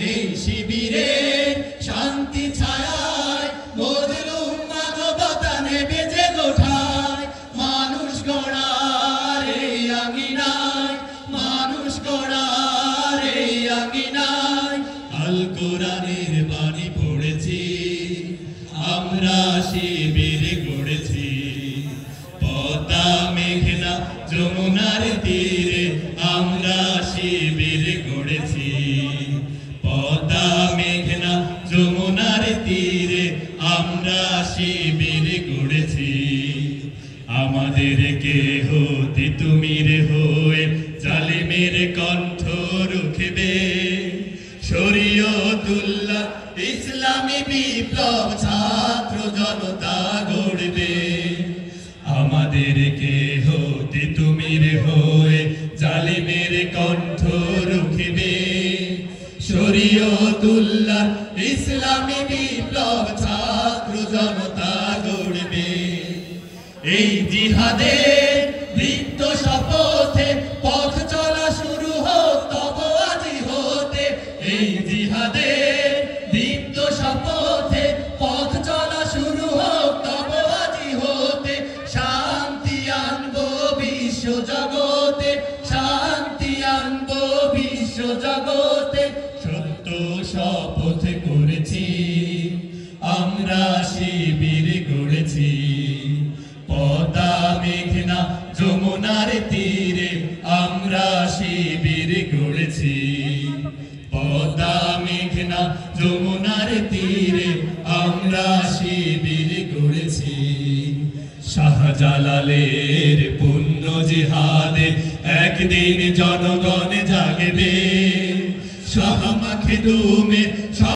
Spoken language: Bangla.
এই শিবিরে শান্তি ছায়ায় মজলুম মানবতা নেবে যে গোঠায় মানুষ গড়ার এই আঙিনায় মানুষ গড়ার এই আঙিনায় আল কোরআনের বাণী পড়েছি আমরা শিবির গড়েছি পদ্মা মেঘনা যমুনার তীরে আমরা শিবির গড়েছি পদ্মা মেঘনা যমুনার তীরে আমরা শিবির গড়েছি আমাদের কেহ তিতুমির হয়ে জালিমের কণ্ঠ রুখবে শরীয়তুল্লাহ ইসলামী বিপ্লব ছাত্র জনতা গড়বে আমাদের কেহ তিতুমির হয়ে জালিমের কণ্ঠ রুখবে শরীয়তুল্লাহ ইসলামী বিপ্লব ছাত্র জনতা গড়বে এই জিহাদে বৃত্ত শপথে পথ চলা শুরু হোক তব আজি হতে এই জিহাদে বৃত্ত শপথে পথ চলা শুরু হোক তব আজি হতে শান্তি আনবো বিশ্ব জগতে শান্তি আনবো বিশ্ব জগতে সত্য শপথ করেছি আমরা শিবির গড়েছি পদ্মা মেঘনা যমুনার তীরে আমরা শিবির গড়েছি পদ্মা মেঘনা যমুনার তীরে আমরা শিবির গড়েছি শাহজালালের পুণ্য জিহাদে একদিন জনগণ জাগবে শাহ মাখদুমে